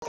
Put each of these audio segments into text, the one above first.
Oke,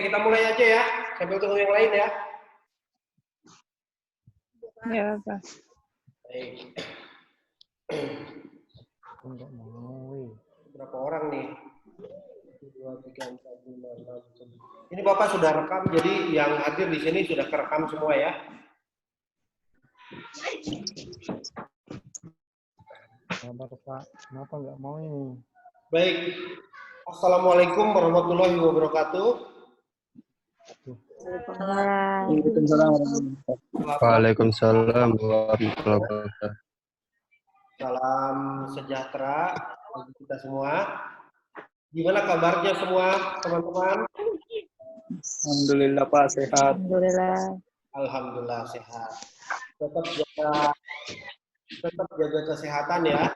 kita mulai aja ya. Sambil tunggu yang lain ya. Ya, Pak. Baik. Berapa orang nih? 2, 3, 4, 5, 6, 7. Ini Bapak sudah rekam, jadi yang hadir di sini sudah kerekam semua ya. Kenapa Pak? Kenapa nggak mau ini? Baik. Assalamualaikum warahmatullahi wabarakatuh. Waalaikumsalam warahmatullahi wabarakatuh. Salam sejahtera bagi kita semua. Gimana kabarnya semua teman-teman? Alhamdulillah Pak, sehat. Alhamdulillah. Alhamdulillah sehat. Tetap jaga kesehatan ya.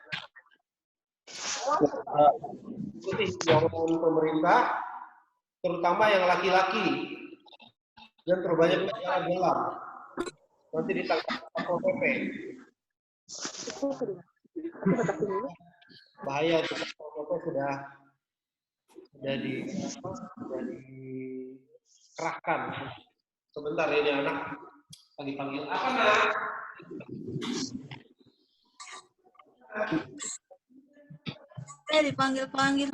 Ikuti himbauan pemerintah, terutama yang laki-laki, dan terbanyak jalan-jalan. Nanti ditangkap Satpol PP. Bahaya itu, Satpol PP sudah dikerahkan. Sebentar ini anak lagi panggil apa nak? Dipanggil-panggil.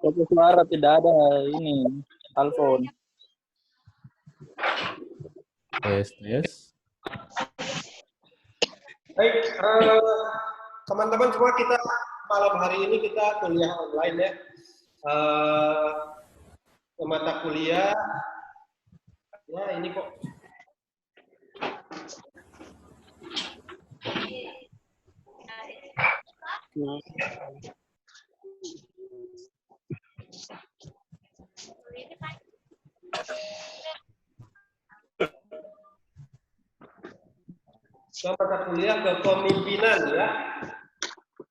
Tapi suara tidak ada ini, telepon. Tes. Baik, teman-teman semua, kita malam hari ini kita kuliah online ya. Mata kuliah, ya ini kok. Mata kuliah kepemimpinan ya.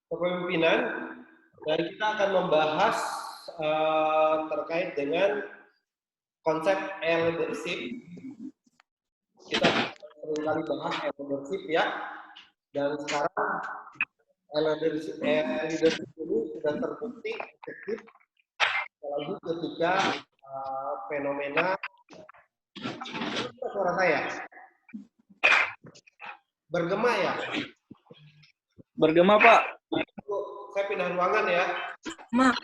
Kepemimpinan, dan kita akan membahas terkait dengan konsep leadership. Kita seringkali bahas leadership ya, dan sekarang leadership ini sudah terbukti efektif, apalagi ketika fenomena suara saya bergema ya. Bergema Pak. Saya pindah ruangan ya. Mak,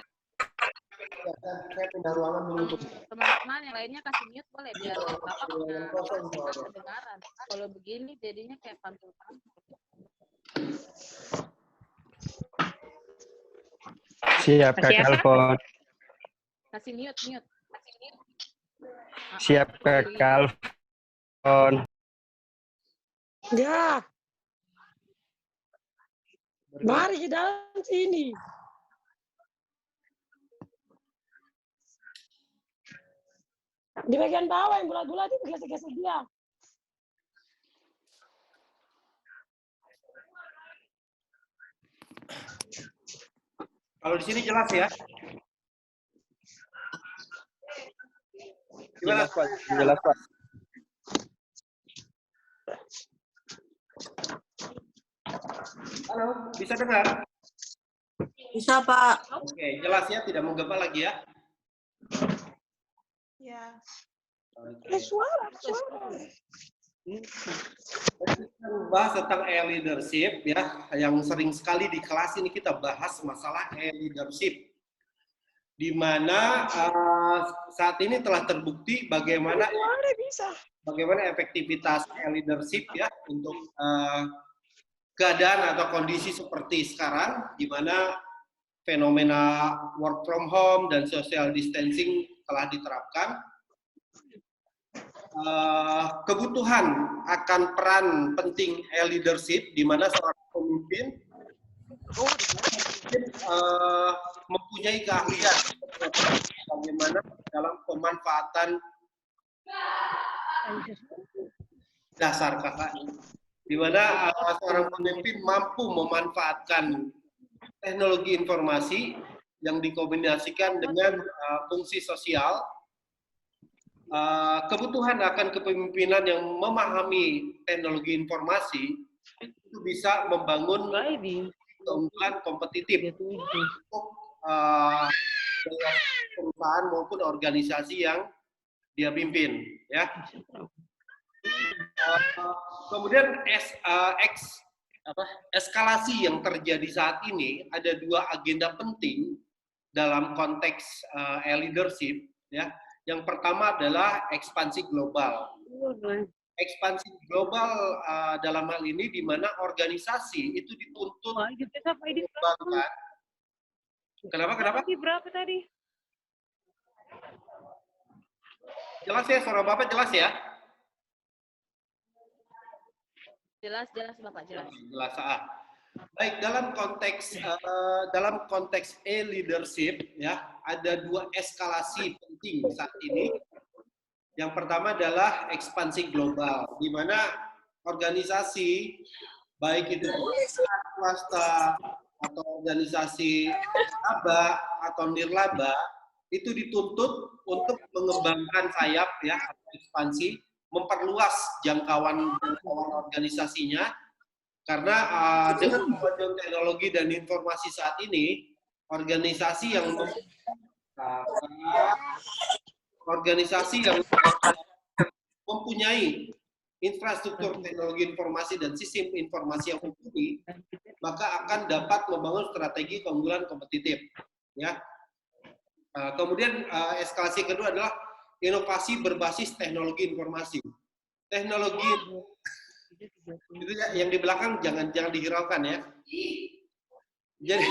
Saya pindah ruangan dulu. Teman-teman yang lainnya kasih mute boleh biar Bapak kedengaran. Kalau begini jadinya kayak pantul-pantul. Siap Kak Alfon. Kasih mute. Siap Kak Alfon. Ya. Mari ke dalam sini. Di bagian bawah yang bulat-bulat itu geser-geser dia. Kalau di sini jelas ya. Gimana Jelas Pak. Jelas Pak. Halo, bisa dengar? bisa Pak. Oke, jelas ya, tidak menggema lagi ya. Ya. Oke. Suara. Kita bahas tentang e-leadership ya, yang sering sekali di kelas ini kita bahas masalah e-leadership, di mana saat ini telah terbukti bagaimana efektivitas e-leadership ya untuk keadaan atau kondisi seperti sekarang, di mana fenomena work from home dan social distancing telah diterapkan. Kebutuhan akan peran penting e-leadership, di mana seorang pemimpin mempunyai keahlian bagaimana dalam pemanfaatan dasar kakak, di mana seorang pemimpin mampu memanfaatkan teknologi informasi yang dikombinasikan dengan fungsi sosial. Kebutuhan akan kepemimpinan yang memahami teknologi informasi itu bisa membangun keunggulan kompetitif untuk perusahaan maupun organisasi yang dia pimpin, ya. Kemudian eskalasi yang terjadi saat ini, ada dua agenda penting dalam konteks e-leadership, ya. Yang pertama adalah ekspansi global. Ekspansi global dalam hal ini di mana organisasi itu dituntut mengembangkan. Kenapa? Berapa tadi? Jelas ya, suara Bapak jelas ya? Jelas Bapak, jelas. Jelas. Baik, dalam konteks e-leadership ya, ada dua eskalasi penting saat ini. Yang pertama adalah ekspansi global, di mana organisasi baik itu swasta atau organisasi laba atau nirlaba itu dituntut untuk mengembangkan sayap ya, ekspansi, memperluas jangkauan organisasinya. Karena dengan kemajuan teknologi dan informasi saat ini, organisasi yang mempunyai infrastruktur teknologi informasi dan sistem informasi yang mumpuni, maka akan dapat membangun strategi keunggulan kompetitif. Ya. Kemudian eskalasi kedua adalah inovasi berbasis teknologi informasi. Teknologi itu yang di belakang jangan dihiraukan ya. Jadi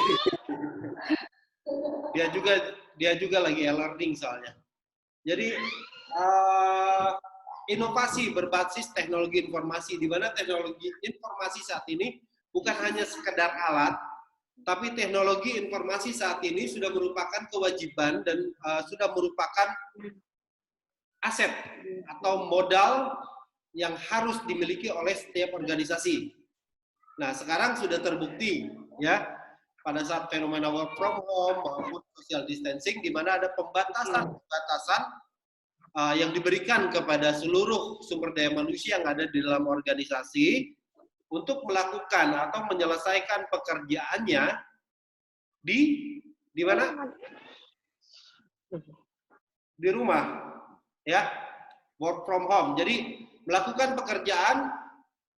dia juga lagi e-learning soalnya. Jadi inovasi berbasis teknologi informasi, di mana teknologi informasi saat ini bukan hanya sekedar alat, tapi teknologi informasi saat ini sudah merupakan kewajiban dan sudah merupakan aset atau modal yang harus dimiliki oleh setiap organisasi. Nah, sekarang sudah terbukti ya pada saat fenomena work from home maupun social distancing, di mana ada pembatasan yang diberikan kepada seluruh sumber daya manusia yang ada di dalam organisasi untuk melakukan atau menyelesaikan pekerjaannya di mana? Di rumah, ya, work from home. Jadi melakukan pekerjaan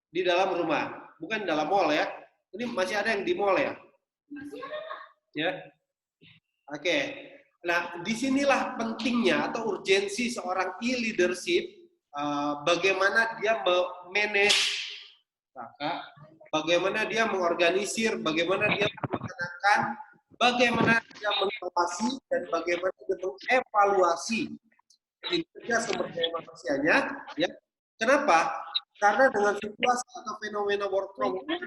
di dalam rumah, bukan dalam mall ya. Ini masih ada yang di mall ya? Ya, oke. Nah, disinilah pentingnya atau urgensi seorang e-leadership, bagaimana dia memanage, bagaimana dia mengorganisir, bagaimana dia melaksanakan, bagaimana dia mengawasi, dan bagaimana dia mengevaluasi kinerja sumber daya manusianya, ya. Kenapa? Karena dengan situasi atau fenomena work from home,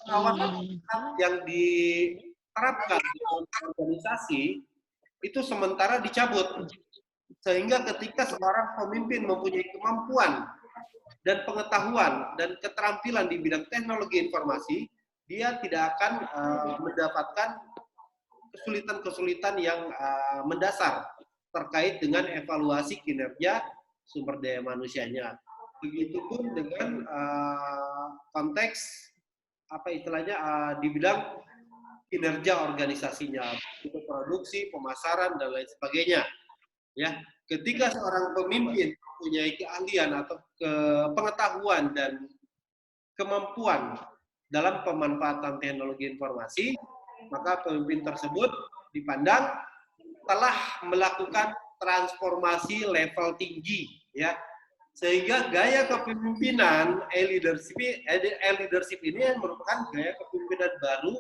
pengawasan yang diterapkan di organisasi itu sementara dicabut, sehingga ketika seorang pemimpin mempunyai kemampuan dan pengetahuan dan keterampilan di bidang teknologi informasi, dia tidak akan mendapatkan kesulitan-kesulitan yang mendasar terkait dengan evaluasi kinerja sumber daya manusianya. Begitupun dengan konteks apa istilahnya di bidang kinerja organisasinya, itu produksi, pemasaran dan lain sebagainya. Ya, ketika seorang pemimpin mempunyai keahlian atau pengetahuan dan kemampuan dalam pemanfaatan teknologi informasi, maka pemimpin tersebut dipandang telah melakukan transformasi level tinggi, ya, sehingga gaya kepemimpinan e-leadership ini merupakan gaya kepemimpinan baru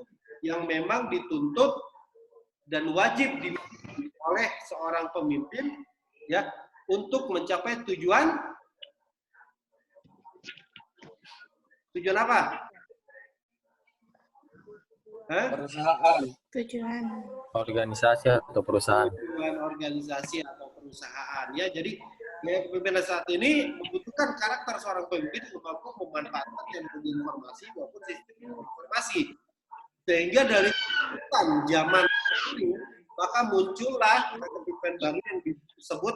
yang memang dituntut dan wajib dimiliki oleh seorang pemimpin, ya, untuk mencapai tujuan apa? Perusahaan. Tujuan. Organisasi atau perusahaan. Tujuan organisasi atau perusahaan, ya. Jadi gaya kepemimpinan saat ini membutuhkan karakter seorang pemimpin yang mampu memanfaatkan teknologi informasi maupun sistem informasi, sehingga dari zaman ini maka muncullah kepemimpinan baru yang disebut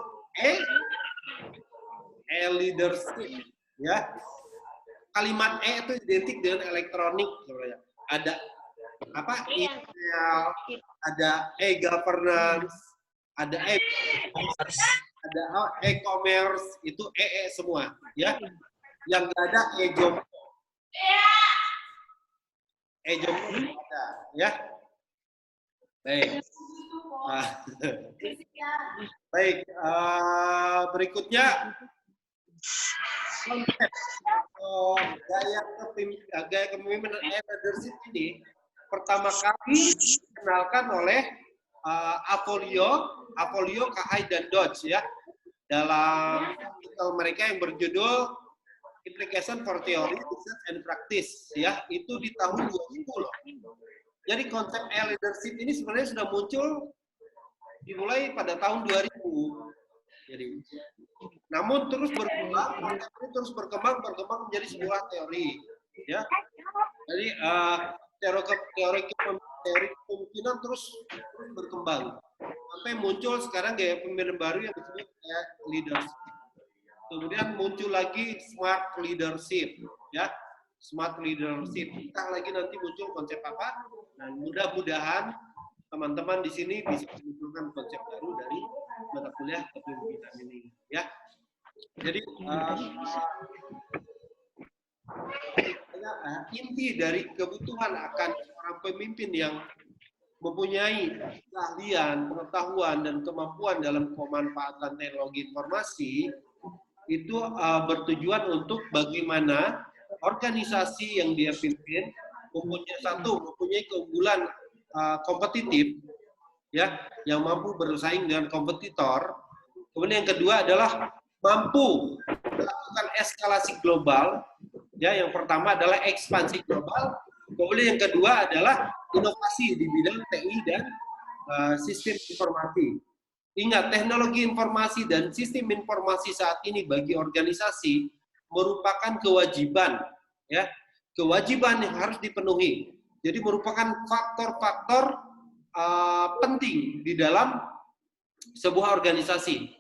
e-leadership, ya. Kalimat E itu identik dengan elektronik, sebenarnya. Ada apa? Email, ada e-governance, ada e-commerce, itu semua, ya. Yang nggak ada e-jompo. E-jompo ada, ya. Baik. Baik, berikutnya konsep gaya kepemimpinan e-leadership ini pertama kali dikenalkan oleh Avolio, Kahai, dan Dodge, ya, dalam artikel mereka yang berjudul Implication for Theory, Research, and Practice, ya, itu di tahun 2000 loh. Jadi konsep e-leadership ini sebenarnya sudah muncul dimulai pada tahun 2000. Jadi, namun terus berkembang menjadi sebuah teori, ya. Jadi teori kepemimpinan terus berkembang sampai muncul sekarang gaya kepemimpinan baru yang disebut leadership. Kemudian muncul lagi smart leadership, ya. Smart leadership. Entah lagi nanti muncul konsep apa. Dan mudah-mudahan teman-teman di sini bisa menunjukkan konsep baru dari mata kuliah kepemimpinan ini, ya. Jadi inti dari kebutuhan akan seorang pemimpin yang mempunyai keahlian, pengetahuan, dan kemampuan dalam pemanfaatan teknologi informasi itu bertujuan untuk bagaimana organisasi yang dia pimpin mempunyai keunggulan kompetitif, ya, yang mampu bersaing dengan kompetitor. Kemudian yang kedua adalah mampu melakukan eskalasi global, ya. Yang pertama adalah ekspansi global. Kemudian yang kedua adalah inovasi di bidang TI dan sistem informasi. Ingat, teknologi informasi dan sistem informasi saat ini bagi organisasi merupakan kewajiban, ya, kewajiban yang harus dipenuhi. Jadi merupakan faktor-faktor penting di dalam sebuah organisasi.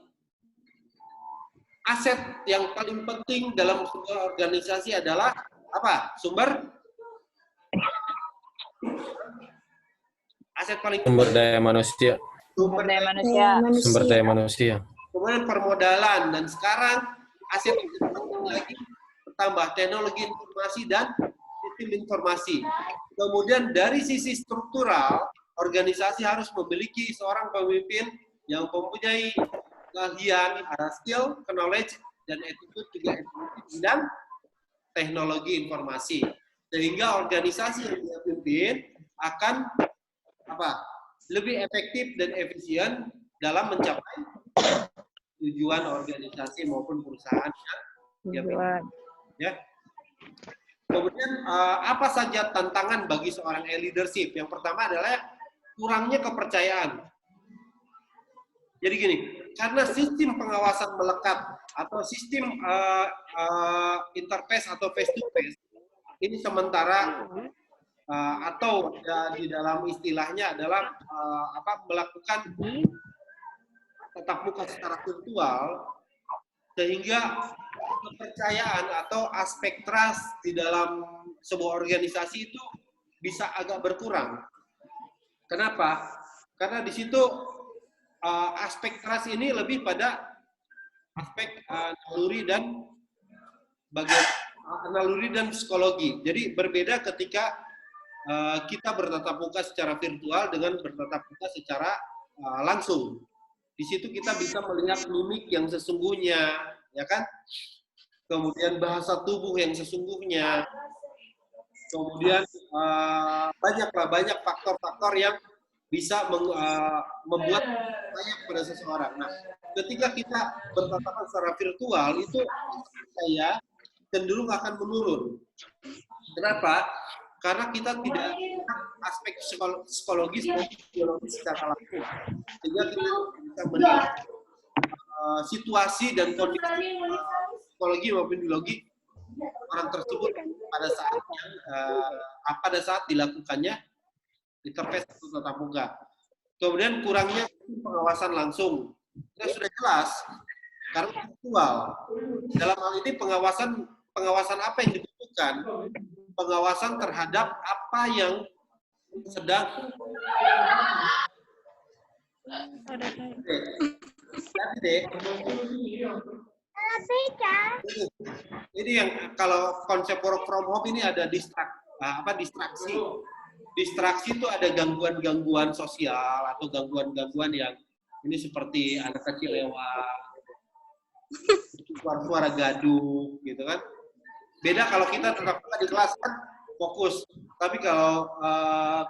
Aset yang paling penting dalam sebuah organisasi adalah apa? Aset paling Sumber daya manusia. Sumber daya manusia. Sumber daya manusia. Kemudian permodalan, dan sekarang aset yang penting lagi bertambah teknologi informasi dan sistem informasi. Kemudian dari sisi struktural, organisasi harus memiliki seorang pemimpin yang mempunyai keahlian, skill, knowledge, dan attitude juga di bidang teknologi informasi. Sehingga organisasi yang dia pimpin akan lebih efektif dan efisien dalam mencapai tujuan organisasi maupun perusahaan yang dia pimpin. Ya. Kemudian apa saja tantangan bagi seorang e-leadership? Yang pertama adalah kurangnya kepercayaan. Jadi gini, karena sistem pengawasan melekat atau sistem interface atau face to face ini sementara atau di dalam istilahnya adalah melakukan tatap muka secara virtual, sehingga kepercayaan atau aspek trust di dalam sebuah organisasi itu bisa agak berkurang. Kenapa? Karena di situ aspek trust ini lebih pada aspek naluri dan naluri dan psikologi. Jadi berbeda ketika kita bertatap muka secara virtual dengan bertatap muka secara langsung. Di situ kita bisa melihat mimik yang sesungguhnya, ya kan? Kemudian bahasa tubuh yang sesungguhnya, kemudian banyak faktor-faktor yang bisa membuat tanya kepada seseorang. Nah, ketika kita bertatapan secara virtual itu saya cenderung akan menurun. Kenapa? Karena kita tidak aspek psikologis dan biologis secara langsung, sehingga kita bisa melihat situasi dan kondisi psikologi maupun biologi orang tersebut pada saat dilakukannya interface atau tatap muka. Kemudian kurangnya pengawasan langsung. Kita sudah jelas karena virtual. Dalam hal ini pengawasan apa yang dibutuhkan? Pengawasan terhadap apa yang sedang Ini yang kalau konsep work from home ini ada distraksi. Distraksi itu ada gangguan-gangguan sosial atau gangguan-gangguan yang ini seperti anak kecil lewat, suara-suara gaduh, gitu kan. Beda kalau kita tetap di kelas kan fokus. Tapi kalau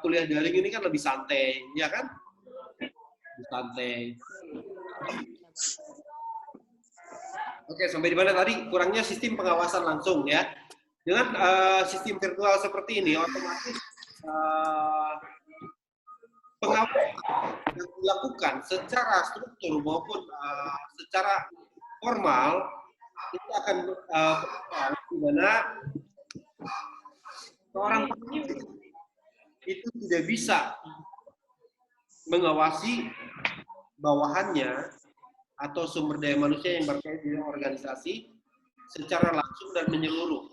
kuliah daring ini kan lebih santai, ya kan? Lebih santai. Oke, sampai di mana tadi? Kurangnya sistem pengawasan langsung, ya. Dengan sistem virtual seperti ini, otomatis pengawasan yang dilakukan secara struktur maupun secara formal itu akan di mana seorang pemimpin itu tidak bisa mengawasi bawahannya atau sumber daya manusia yang berkait dengan organisasi secara langsung dan menyeluruh.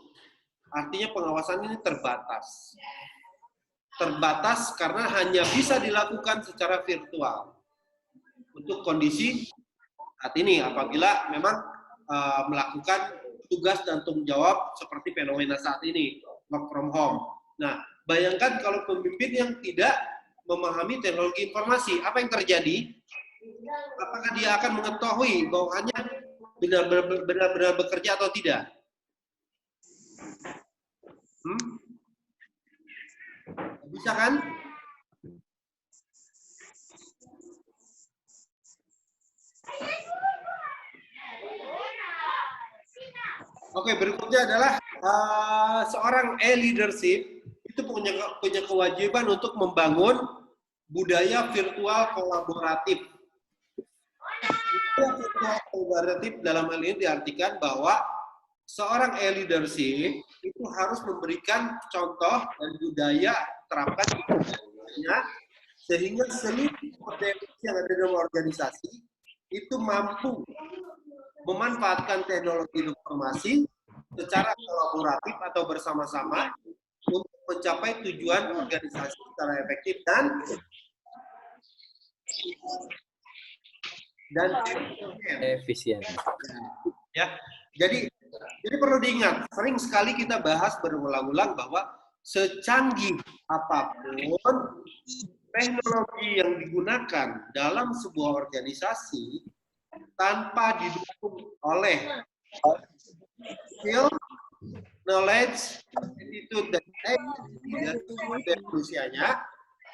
Artinya pengawasan ini terbatas. Terbatas karena hanya bisa dilakukan secara virtual. Untuk kondisi saat ini, apabila memang melakukan tugas dan tanggung jawab seperti fenomena saat ini, work from home. Nah, bayangkan kalau pemimpin yang tidak memahami teknologi informasi, apa yang terjadi? Apakah dia akan mengetahui bahwa hanya benar-benar bekerja atau tidak? Bisa kan? Oke, berikutnya adalah seorang e-leadership itu punya kewajiban untuk membangun budaya virtual kolaboratif. Virtual kolaboratif dalam hal ini diartikan bahwa seorang e-leadership itu harus memberikan contoh dan budaya terapkan di organisasinya, sehingga seluruh potensi yang ada dalam organisasi itu mampu memanfaatkan teknologi informasi secara kolaboratif atau bersama-sama untuk mencapai tujuan organisasi secara efektif dan efisien. Ya, jadi perlu diingat, sering sekali kita bahas berulang-ulang bahwa secanggih apapun teknologi yang digunakan dalam sebuah organisasi tanpa didukung oleh skill, knowledge, attitude, dan manusianya,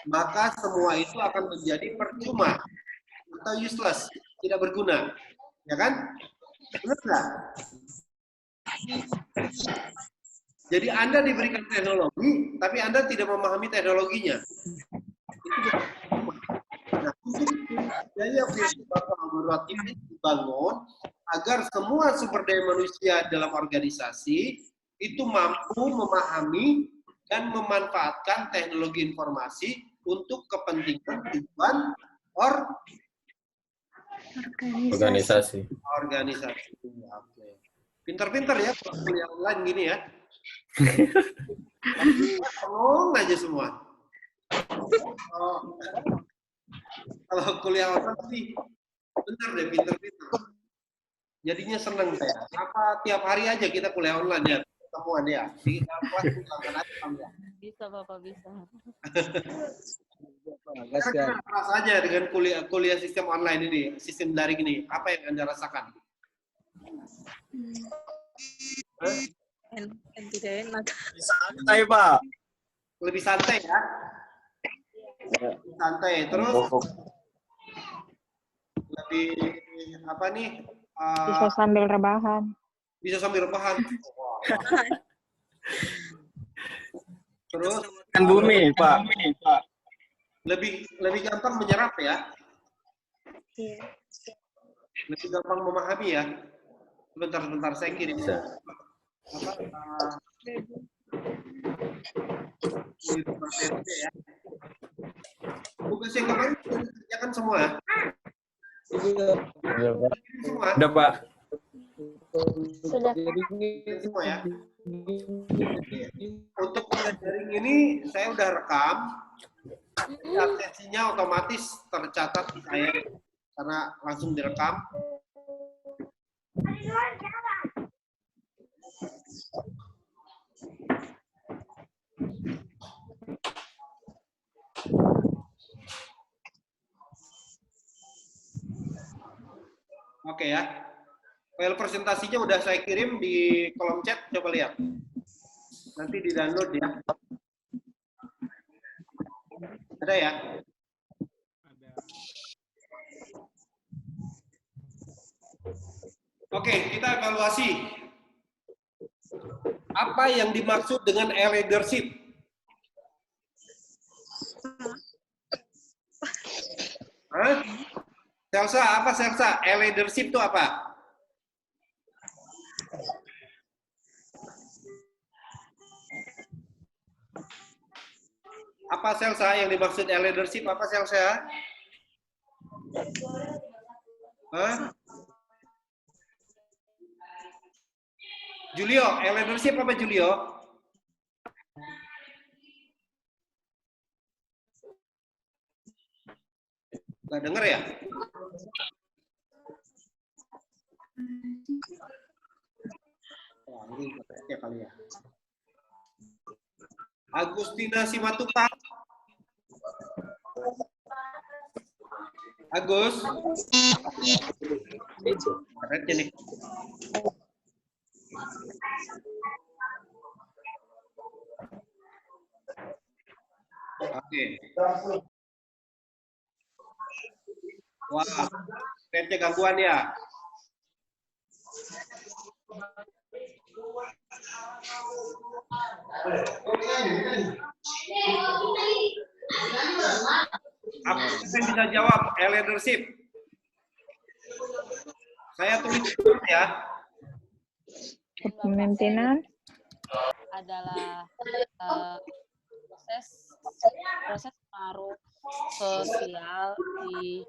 maka semua itu akan menjadi percuma atau useless, tidak berguna, ya kan? Benar nggak? Jadi Anda diberikan teknologi, tapi Anda tidak memahami teknologinya. Nah, untuk budaya virtual kolaboratif ini dibangun agar semua sumber daya manusia dalam organisasi itu mampu memahami dan memanfaatkan teknologi informasi untuk kepentingan tujuan organisasi. Oke. Pintar-pintar ya, kuliah online gini ya. Ngomong aja semua. Oh. Kalau kuliah online sih bener deh, pinter-pinter. Jadinya seneng saya. Apa tiap hari aja kita kuliah online ya, ketemuan ya. Di kelas silakan aja Bang, ya. Bisa Bapak, bisa. Apa saja dengan kuliah sistem online ini, sistem daring ini, apa yang Anda rasakan? Tidak enak. Santai, Pak. Lebih santai ya? Lebih santai. Terus lebih apa nih? Bisa sambil rebahan. Bisa sambil rebahan. Terus Kan bumi, Pak. lebih gampang menyerap ya? Iya. Lebih gampang memahami ya? Sebentar saya kirim. Bisa. Apa? Ya. Tugas yang kemarin kerjakan semua. Iya, Pak. Semua. Udah, Pak. Sudah. Semua ya. Untuk kuliah daring ini saya udah rekam. Absensinya otomatis tercatat di saya karena langsung direkam. Oke ya. File presentasinya udah saya kirim di kolom chat, coba lihat. Nanti di-download ya. Ada ya? Oke, kita evaluasi. Apa yang dimaksud dengan e-leadership? Hah? Selsa, apa Selsa? E-leadership itu apa? Apa Selsa yang dimaksud e-leadership? Apa Selsa? Hah? Julio, e-leadership apa Julio? Nggak denger ya? Wah, ini ya kali ya. Agustina Simatupang. Agus. Keren nih. Oke. Wah, netnya gangguan ya. Apa yang bisa jawab? E-leadership. Saya tulis ya. Kepemimpinan. Adalah proses pengaruh sosial di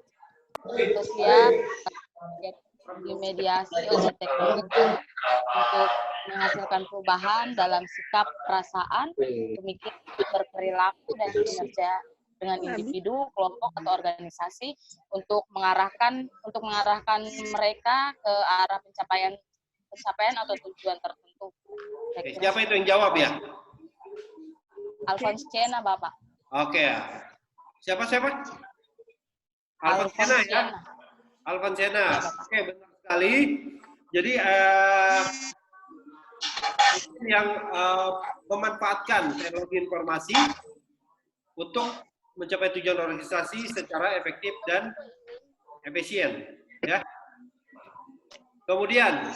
dimediasi oleh teknologi untuk menghasilkan perubahan dalam sikap, perasaan, pemikiran, berperilaku dan kinerja dengan individu, kelompok atau organisasi untuk mengarahkan mereka ke arah pencapaian atau tujuan tertentu. Siapa itu yang jawab ya? Alphonse Cena, Bapak. Oke. Siapa? Alphonse Cena ya? Alphonse Cena. Oke, benar sekali. Jadi yang memanfaatkan teknologi informasi untuk mencapai tujuan organisasi secara efektif dan efisien, ya. Kemudian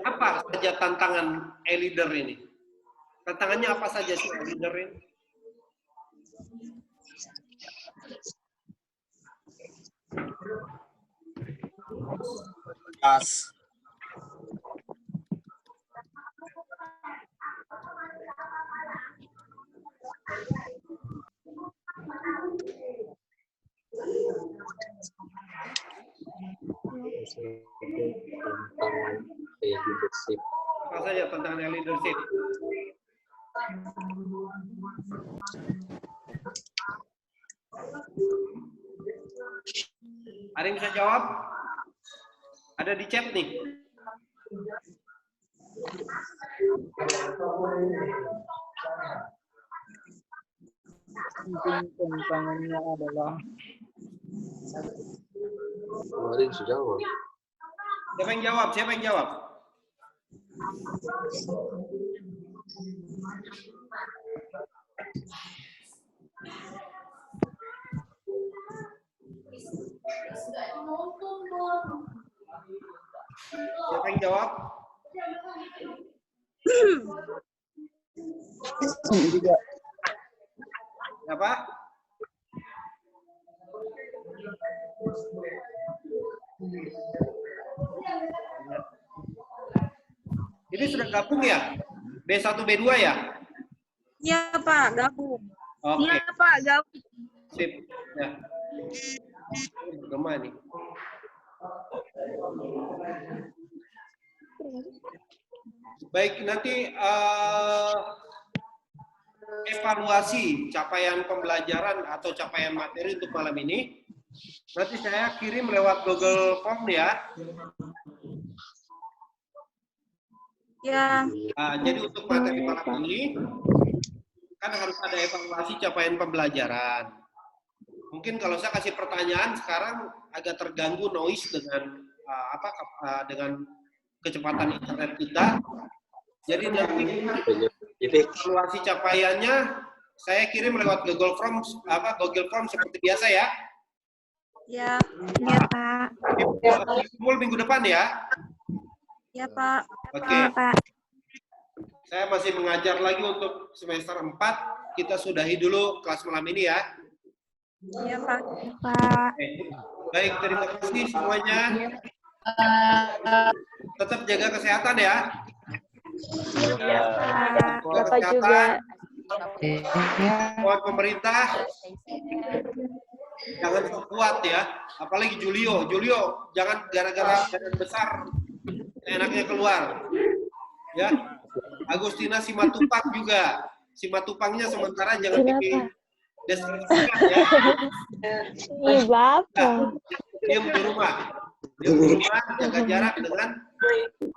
apa saja tantangan e-leader ini? Tantangannya apa saja sih e-leader ini? Pas. Apa saja tantangan leadership? Ada yang bisa jawab? Ada di chat nih. Tantangannya adalah Siapa yang jawab? Siapa yang jawab? Siapa yang jawab? Siapa? Ini sudah gabung ya? B1, B2 ya? Iya, Pak. Gabung. Oke, Iya Pak, gabung. sip. Ya. Gimana nih? Baik, nanti evaluasi capaian pembelajaran atau capaian materi untuk malam ini nanti saya kirim lewat Google Form ya. Ya. Jadi untuk materi malam ini kan harus ada evaluasi capaian pembelajaran. Mungkin kalau saya kasih pertanyaan sekarang agak terganggu noise dengan dengan kecepatan internet kita. Jadi nanti evaluasi capaiannya saya kirim lewat Google Form seperti biasa ya. Ya. Ya, Pak. Kumpul minggu depan ya. Ya, Pak. Oke. Pak. Saya masih mengajar lagi untuk semester 4. Kita sudahi dulu kelas malam ini ya. Ya, Pak. Oke. Baik, terima kasih semuanya. Tetap jaga kesehatan ya. Bapak juga. Buat pemerintah jangan kuat ya. Apalagi Julio jangan gara-gara badan besar enaknya keluar. Ya. Agustina Simatupang juga. Simatupangnya sementara jangan dideskripsikan ya. Ih, Bapak. Diam di rumah, jaga jarak dengan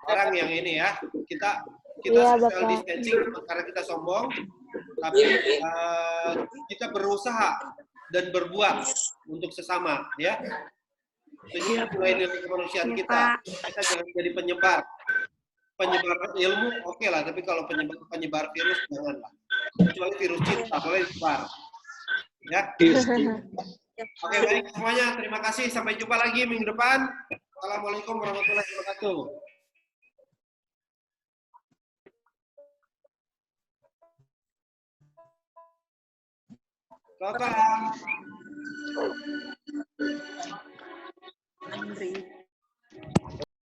orang yang ini ya. Kita Iya, social Bapak. distancing karena kita sombong, tapi kita berusaha dan berbuat untuk sesama ya. Itu nilai-nilai kemanusiaan kita. Kita jangan jadi penyebar ilmu oke lah, tapi kalau penyebar virus janganlah. Kecuali virus cinta boleh disebar. Ya. Oke, baik semuanya. Terima kasih. Sampai jumpa lagi minggu depan. Assalamualaikum warahmatullahi wabarakatuh. Selamat malam. Andri.